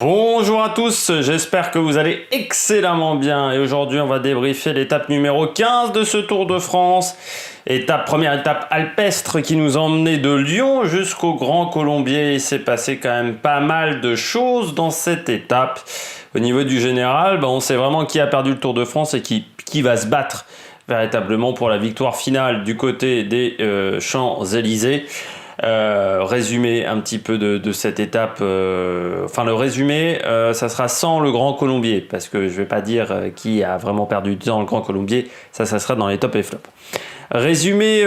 Bonjour à tous, j'espère que vous allez excellemment bien et aujourd'hui on va débriefer l'étape numéro 15 de ce Tour de France. Première étape alpestre qui nous a emmené de Lyon jusqu'au Grand Colombier. Il s'est passé quand même pas mal de choses dans cette étape. Au niveau du général, on sait vraiment qui a perdu le Tour de France et qui va se battre véritablement pour la victoire finale du côté des Champs-Élysées. Résumé un petit peu de cette étape, le résumé ça sera sans le Grand Colombier parce que je vais pas dire qui a vraiment perdu du temps dans le Grand Colombier, ça sera dans les top et flop. Résumé,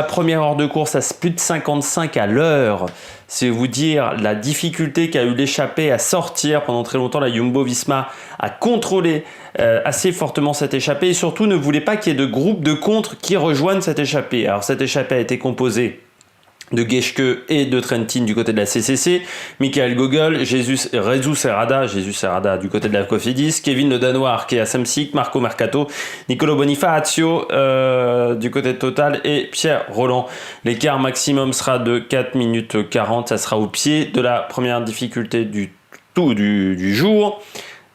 première heure de course à plus de 55 à l'heure, c'est vous dire la difficulté qu'a eu l'échappée à sortir pendant très longtemps. La Jumbo-Visma a contrôlé assez fortement cette échappée et surtout ne voulait pas qu'il y ait de groupes de contre qui rejoignent cette échappée. Alors cette échappée a été composée de Geschke et de Trentin du côté de la CCC, Michael Gogol, Jesus Herrada du côté de la Cofidis, Kevin Le Danois, Arkea Samsic, Marco Mercato, Nicolo Bonifacio du côté de Total et Pierre Rolland. L'écart maximum sera de 4 minutes 40, ça sera au pied de la première difficulté du jour.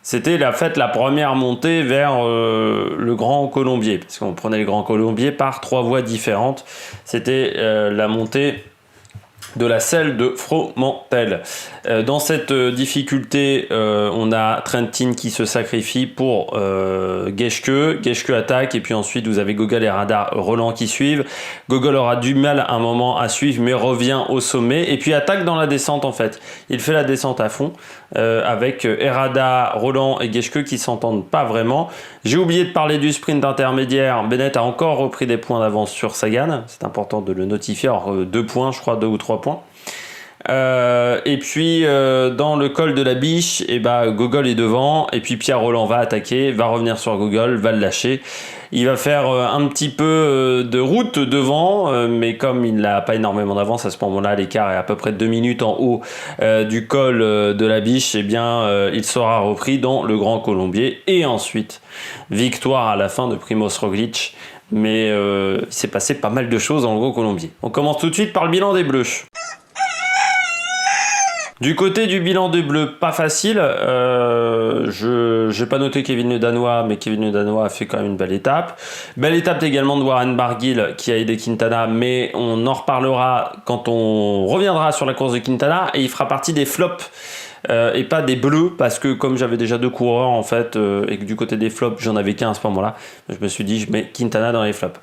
C'était la première montée vers le Grand Colombier, parce qu'on prenait le Grand Colombier par 3 voies différentes. C'était la montée de la selle de Fromentel. Dans cette difficulté, on a Trentin qui se sacrifie pour Geschke. Geschke attaque et puis ensuite vous avez Gogol et Rolland qui suivent. Gogol aura du mal à un moment à suivre mais revient au sommet et puis attaque dans la descente en fait. Il fait la descente à fond avec Herrada, Rolland et Geschke qui s'entendent pas vraiment. J'ai oublié de parler du sprint intermédiaire. Bennett a encore repris des points d'avance sur Sagan. C'est important de le notifier. Alors 2 points, je crois 2 ou 3 points. Et puis dans le col de la Biche, Gogol est devant et puis Pierre Rolland va attaquer, va revenir sur Gogol, va le lâcher. Il va faire un petit peu de route devant, mais comme il n'a pas énormément d'avance à ce moment-là, l'écart est à peu près 2 minutes en haut du col de la Biche, il sera repris dans le Grand Colombier. Et ensuite, victoire à la fin de Primož Roglič, mais il s'est passé pas mal de choses dans le Grand Colombier. On commence tout de suite par le bilan des Bleus. Du côté du bilan des Bleus, pas facile. Je n'ai pas noté Kevin Le Danois, mais Kevin Le Danois a fait quand même une belle étape. Belle étape également de Warren Barguil qui a aidé Quintana, mais on en reparlera quand on reviendra sur la course de Quintana et il fera partie des flops. Et pas des bleus parce que comme j'avais déjà 2 coureurs en fait et que du côté des flops j'en avais qu'un à ce moment-là, je me suis dit je mets Quintana dans les flops.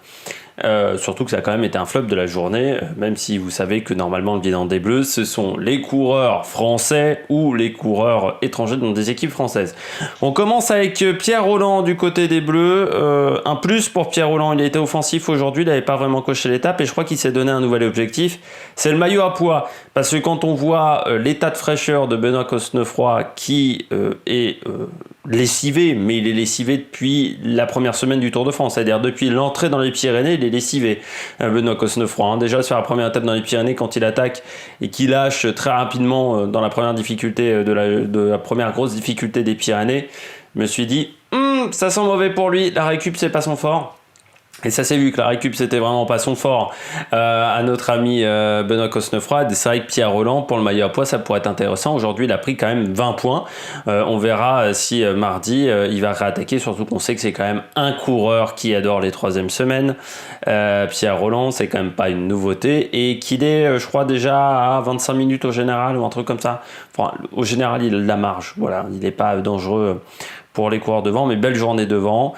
Surtout que ça a quand même été un flop de la journée, même si vous savez que normalement le bilan des Bleus ce sont les coureurs français ou les coureurs étrangers dans des équipes françaises. On commence avec Pierre Rolland du côté des Bleus. Un plus pour Pierre Rolland, il a été offensif aujourd'hui, il n'avait pas vraiment coché l'étape et je crois qu'il s'est donné un nouvel objectif, c'est le maillot à poids, parce que quand on voit l'état de fraîcheur de Benoît Cosnefroy qui est lessivé, mais il est lessivé depuis la première semaine du Tour de France, c'est-à-dire depuis l'entrée dans les Pyrénées, il est lessivé, Benoît Cosnefroy. Déjà sur la première étape dans les Pyrénées, quand il attaque et qu'il lâche très rapidement dans la première difficulté de la première grosse difficulté des Pyrénées, je me suis dit, ça sent mauvais pour lui, la récup c'est pas son fort. Et ça s'est vu que la récup c'était vraiment pas son fort à notre ami Benoît Cosnefroy. C'est vrai que Pierre Rolland pour le maillot à poids ça pourrait être intéressant. Aujourd'hui il a pris quand même 20 points. On verra si mardi il va réattaquer, surtout qu'on sait que c'est quand même un coureur qui adore les 3e semaines. Pierre Rolland c'est quand même pas une nouveauté et qu'il est je crois déjà à 25 minutes au général ou un truc comme ça. Enfin, au général il a de la marge, voilà, il n'est pas dangereux pour les coureurs devant, mais belle journée devant.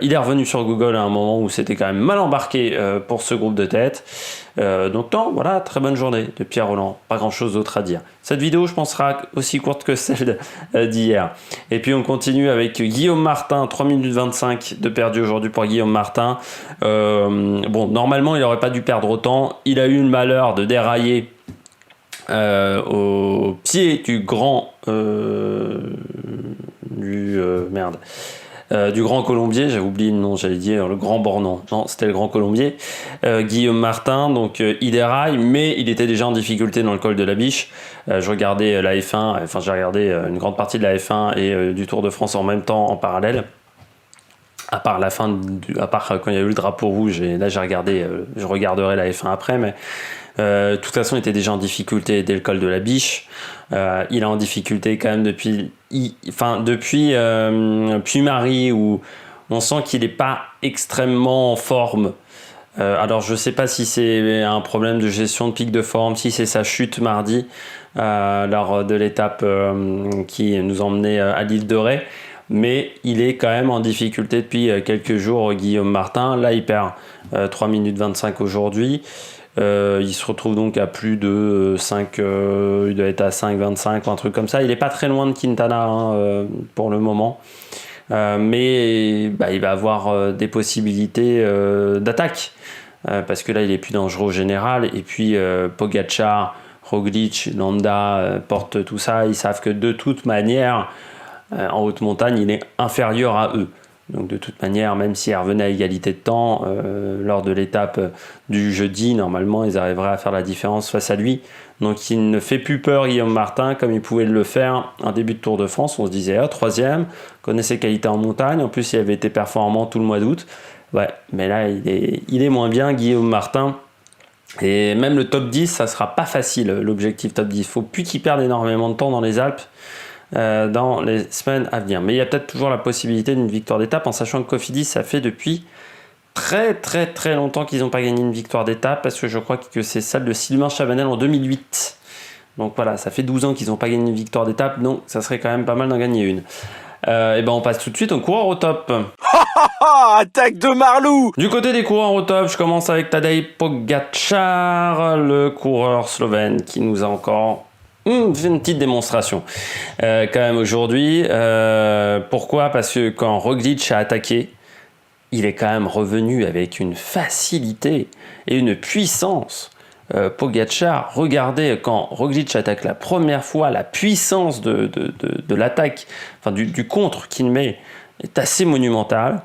Il est revenu sur Google à un moment où c'était quand même mal embarqué pour ce groupe de tête. Donc non, voilà, très bonne journée de Pierre Rolland. Pas grand chose d'autre à dire. Cette vidéo, je pense, sera aussi courte que celle d'hier. Et puis on continue avec Guillaume Martin, 3 minutes 25 de perdu aujourd'hui pour Guillaume Martin. Normalement, il n'aurait pas dû perdre autant. Il a eu le malheur de dérailler au pied du grand du Grand Colombier, j'avais oublié le nom, j'allais dire le Grand Bornand, non c'était le Grand Colombier, Guillaume Martin, donc il déraille mais il était déjà en difficulté dans le col de la Biche. Je regardais la F1, j'ai regardé une grande partie de la F1 et du Tour de France en même temps en parallèle à part à part quand il y a eu le drapeau rouge, et là j'ai regardé, je regarderai la F1 après, mais de toute façon il était déjà en difficulté dès le col de la Biche. Il est en difficulté quand même depuis Puy-Marie, où on sent qu'il n'est pas extrêmement en forme. Alors je sais pas si c'est un problème de gestion de pic de forme, si c'est sa chute mardi lors de l'étape qui nous emmenait à l'île de Ré, mais il est quand même en difficulté depuis quelques jours, Guillaume Martin. Là il perd 3 minutes 25 aujourd'hui. Il se retrouve donc à plus de 5, il doit être à 5,25 ou un truc comme ça. Il n'est pas très loin de Quintana pour le moment. Mais il va avoir des possibilités d'attaque parce que là il est plus dangereux au général, et puis Pogačar, Roglic, Landa portent tout ça, ils savent que de toute manière en haute montagne il est inférieur à eux, donc de toute manière même s'ils revenaient à égalité de temps lors de l'étape du jeudi, normalement ils arriveraient à faire la différence face à lui. Donc il ne fait plus peur, Guillaume Martin, comme il pouvait le faire en début de Tour de France. On se disait, troisième, connaît ses qualités en montagne, en plus il avait été performant tout le mois d'août. Ouais, mais là il est moins bien, Guillaume Martin. Et même le top 10, ça sera pas facile, l'objectif top 10. Il faut plus qu'il perde énormément de temps dans les Alpes dans les semaines à venir. Mais il y a peut-être toujours la possibilité d'une victoire d'étape, en sachant que Cofidis, ça fait depuis très très très longtemps qu'ils n'ont pas gagné une victoire d'étape, parce que je crois que c'est celle de Sylvain Chavanel en 2008. Donc voilà, ça fait 12 ans qu'ils n'ont pas gagné une victoire d'étape, donc ça serait quand même pas mal d'en gagner une. Et on passe tout de suite aux coureurs au top. Attaque de Marlou! Du côté des coureurs au top, je commence avec Tadej Pogačar, le coureur slovène qui nous a encore fait une petite démonstration quand même aujourd'hui. Pourquoi ? Parce que quand Roglic a attaqué, il est quand même revenu avec une facilité et une puissance. Pogačar, regardez quand Roglic attaque la première fois, la puissance de l'attaque, enfin du contre qu'il met est assez monumentale.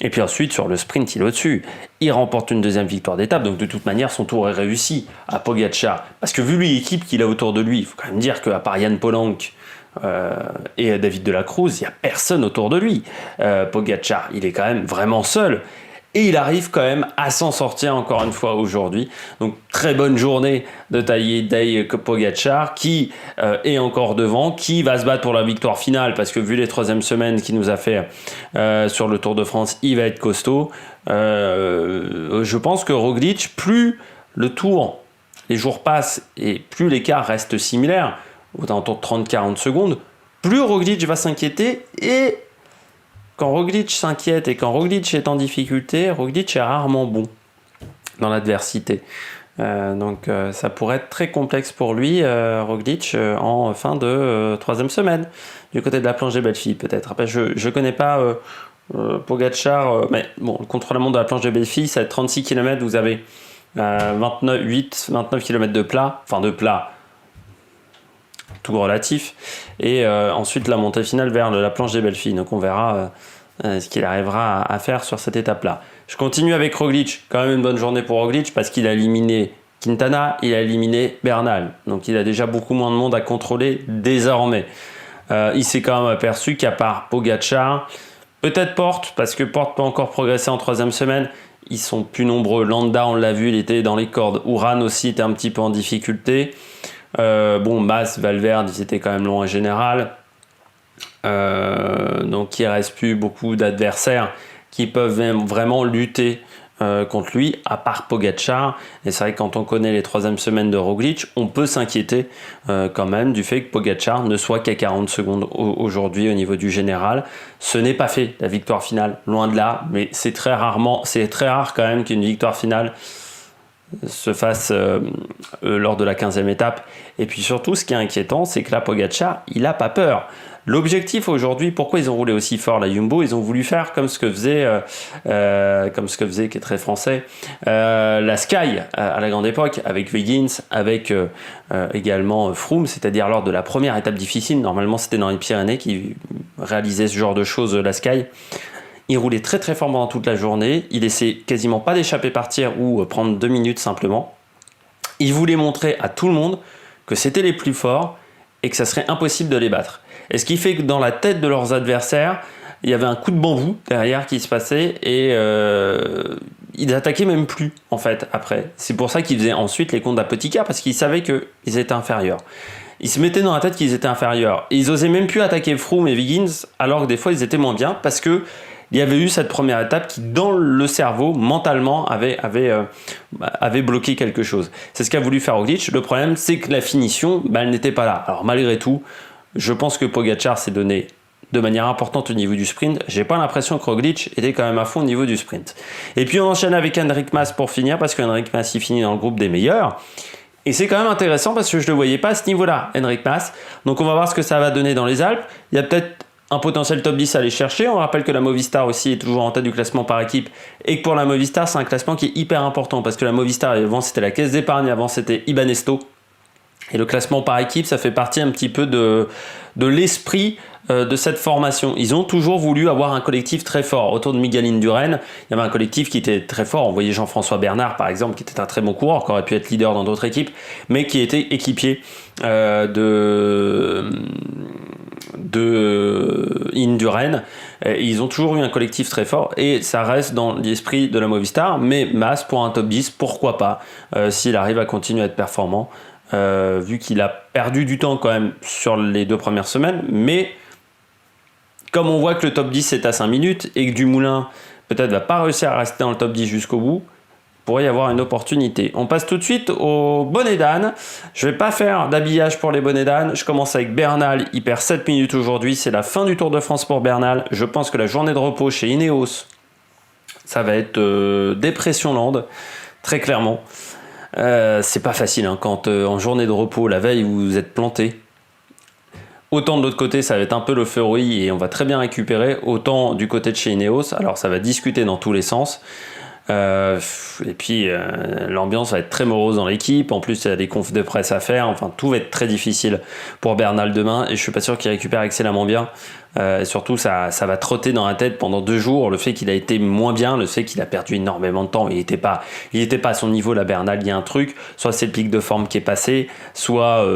Et puis ensuite, sur le sprint, il est au-dessus. Il remporte une deuxième victoire d'étape, donc de toute manière, son tour est réussi à Pogačar. Parce que vu l'équipe qu'il a autour de lui, il faut quand même dire qu'à part Jan Polanc et David de la Cruz, il n'y a personne autour de lui. Pogačar, il est quand même vraiment seul. Et il arrive quand même à s'en sortir encore une fois aujourd'hui. Donc très bonne journée de Tadej Pogačar qui est encore devant, qui va se battre pour la victoire finale, parce que vu les troisièmes semaines qu'il nous a fait sur le Tour de France, il va être costaud. Je pense que Roglic, plus le Tour, les jours passent et plus l'écart reste similaire, autour de 30-40 secondes, plus Roglic va s'inquiéter. Et quand Roglic s'inquiète et quand Roglic est en difficulté, Roglic est rarement bon dans l'adversité. Donc ça pourrait être très complexe pour lui, Roglic, en fin de troisième semaine, du côté de la planche des Belles-Filles peut-être. Après, je ne connais pas Pogačar, mais bon, le contre-la-montre de la planche des Belles-Filles, ça va être 36 km, vous avez 29 km de plat, tout relatif, et ensuite la montée finale vers la planche des Belles-Filles. Donc on verra ce qu'il arrivera à faire sur cette étape-là. Je continue avec Roglic, quand même une bonne journée pour Roglic, parce qu'il a éliminé Quintana, il a éliminé Bernal, donc il a déjà beaucoup moins de monde à contrôler désormais. Il s'est quand même aperçu qu'à part Pogačar, peut-être Porte, parce que Porte peut encore progresser en troisième semaine, ils sont plus nombreux. Landa, on l'a vu, il était dans les cordes. Uran aussi était un petit peu en difficulté. Mas, Valverde, ils étaient quand même loin en général. Donc il ne reste plus beaucoup d'adversaires qui peuvent vraiment lutter contre lui, à part Pogačar. Et c'est vrai que quand on connaît les troisièmes semaines de Roglic, on peut s'inquiéter quand même du fait que Pogačar ne soit qu'à 40 secondes aujourd'hui au niveau du général. Ce n'est pas fait, la victoire finale, loin de là, mais c'est très rare quand même qu'une victoire finale se fasse lors de la 15e étape. Et puis surtout, ce qui est inquiétant, c'est que là, Pogačar, il n'a pas peur. L'objectif aujourd'hui, pourquoi ils ont roulé aussi fort la Jumbo, ils ont voulu faire comme ce que faisait, qui est très français, la Sky à la grande époque, avec Wiggins, avec également Froome, c'est-à-dire lors de la première étape difficile. Normalement, c'était dans les Pyrénées qui réalisait ce genre de choses, la Sky. Il roulait très très fort pendant toute la journée, il laissait quasiment pas d'échapper partir ou prendre 2 minutes simplement. Il voulait montrer à tout le monde que c'était les plus forts et que ça serait impossible de les battre. Et ce qui fait que dans la tête de leurs adversaires, il y avait un coup de bambou derrière qui se passait et ils attaquaient même plus en fait après. C'est pour ça qu'ils faisaient ensuite les comptes d'apothicaire parce qu'ils savaient qu'ils étaient inférieurs. Ils se mettaient dans la tête qu'ils étaient inférieurs. Et ils osaient même plus attaquer Froome et Wiggins alors que des fois ils étaient moins bien parce que il y avait eu cette première étape qui, dans le cerveau, mentalement, avait bloqué quelque chose. C'est ce qu'a voulu faire Roglic. Le problème, c'est que la finition, elle n'était pas là. Alors malgré tout, je pense que Pogačar s'est donné de manière importante au niveau du sprint. J'ai pas l'impression que Roglic était quand même à fond au niveau du sprint. Et puis on enchaîne avec Enric Mas pour finir, parce qu'Enric Mas il finit dans le groupe des meilleurs. Et c'est quand même intéressant parce que je ne le voyais pas à ce niveau-là, Enric Mas. Donc on va voir ce que ça va donner dans les Alpes. Il y a peut-être un potentiel top 10 à aller chercher. On rappelle que la Movistar aussi est toujours en tête du classement par équipe et que pour la Movistar, c'est un classement qui est hyper important parce que la Movistar, avant c'était la Caisse d'épargne, avant c'était Ibanesto. Et le classement par équipe, ça fait partie un petit peu de l'esprit de cette formation. Ils ont toujours voulu avoir un collectif très fort. Autour de Miguel Indurain, il y avait un collectif qui était très fort. On voyait Jean-François Bernard, par exemple, qui était un très bon coureur, qui aurait pu être leader dans d'autres équipes, mais qui était équipier de Indurain. Ils ont toujours eu un collectif très fort et ça reste dans l'esprit de la Movistar. Mais Mas, pour un top 10, pourquoi pas, s'il arrive à continuer à être performant, vu qu'il a perdu du temps quand même sur les 2 premières semaines, mais comme on voit que le top 10 est à 5 minutes et que Dumoulin peut-être va pas réussir à rester dans le top 10 jusqu'au bout, il pourrait y avoir une opportunité. On passe tout de suite au bonnet d'âne. Je vais pas faire d'habillage pour les bonnets d'âne. Je commence avec Bernal, il perd 7 minutes aujourd'hui, c'est la fin du Tour de France pour Bernal. Je pense que la journée de repos chez Ineos, ça va être dépression lande, très clairement. C'est pas facile quand en journée de repos, la veille, vous êtes planté. Autant de l'autre côté, ça va être un peu l'euphorie et on va très bien récupérer. Autant du côté de chez Ineos, alors ça va discuter dans tous les sens. Et puis l'ambiance va être très morose dans l'équipe. En plus, il y a des confs de presse à faire. Enfin, tout va être très difficile pour Bernal demain et je suis pas sûr qu'il récupère excellemment bien. Et surtout, ça va trotter dans la tête pendant 2 jours. Le fait qu'il a été moins bien, le fait qu'il a perdu énormément de temps. Il était pas à son niveau, là, Bernal. Il y a un truc. Soit c'est le pic de forme qui est passé, soit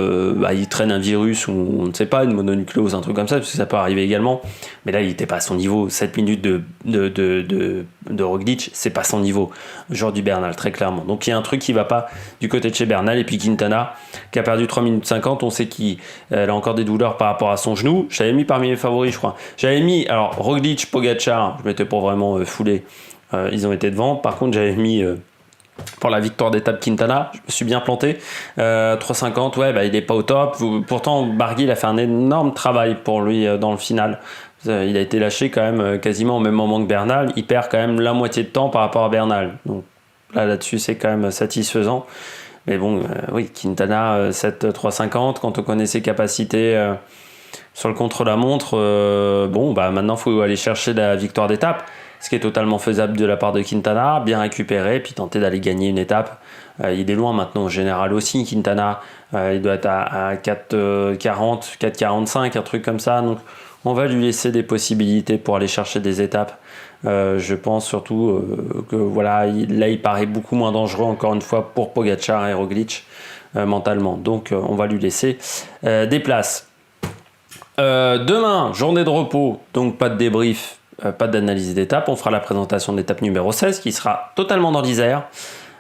il traîne un virus ou on ne sait pas, une mononucléose, un truc comme ça, parce que ça peut arriver également. Mais là, il était pas à son niveau. 7 minutes de Roglic, c'est pas son niveau. Genre du Bernal, très clairement. Donc il y a un truc qui va pas du côté de chez Bernal. Et puis Quintana, qui a perdu 3 minutes 50, on sait qu'il a encore des douleurs par rapport à son genou. Je l'avais mis parmi mes favoris, je crois. J'avais mis, alors Roglic, Pogačar, je m'étais pas vraiment foulé. Ils ont été devant. Par contre, j'avais mis pour la victoire d'étape Quintana, je me suis bien planté. 3,50, ouais, il est pas au top. Pourtant, Barguil il a fait un énorme travail pour lui dans le final. Il a été lâché quand même quasiment au même moment que Bernal. Il perd quand même la moitié de temps par rapport à Bernal. Donc là-dessus, c'est quand même satisfaisant. Mais bon, oui, Quintana, 3,50, quand on connaît ses capacités sur le contre-la-montre, maintenant, il faut aller chercher la victoire d'étape, ce qui est totalement faisable de la part de Quintana, bien récupérer, puis tenter d'aller gagner une étape. Il est loin maintenant au général aussi, Quintana. Il doit être à 4,40, 4,45, un truc comme ça. Donc, on va lui laisser des possibilités pour aller chercher des étapes. Je pense surtout que là, il paraît beaucoup moins dangereux, encore une fois, pour Pogačar et Roglic mentalement. Donc, on va lui laisser des places. Demain, journée de repos, donc pas de débrief, pas d'analyse d'étape. On fera la présentation de l'étape numéro 16 qui sera totalement dans l'Isère.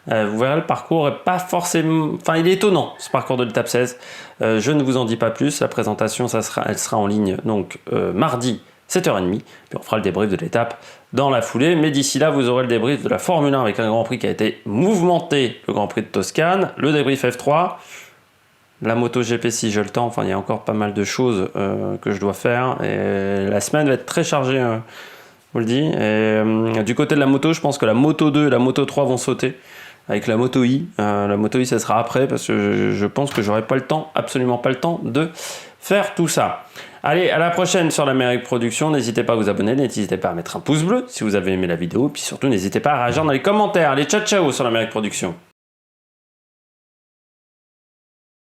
Vous verrez, le parcours est pas forcément... Enfin, il est étonnant, ce parcours de l'étape 16. Je ne vous en dis pas plus. La présentation, elle sera en ligne donc mardi, 7h30. Puis on fera le débrief de l'étape dans la foulée. Mais d'ici là, vous aurez le débrief de la Formule 1 avec un Grand Prix qui a été mouvementé, le Grand Prix de Toscane. Le débrief F3. La MotoGP si j'ai le temps. Enfin, il y a encore pas mal de choses que je dois faire. Et la semaine va être très chargée, je vous le dis. Et du côté de la moto, je pense que la Moto 2 et la Moto 3 vont sauter. Avec la Moto I. La Moto I, ça sera après parce que je pense que j'aurai pas le temps, absolument pas le temps de faire tout ça. Allez, à la prochaine sur l'Amérique Production. N'hésitez pas à vous abonner, n'hésitez pas à mettre un pouce bleu si vous avez aimé la vidéo. Puis surtout, n'hésitez pas à réagir dans les commentaires. Allez, ciao ciao sur l'Amérique Production.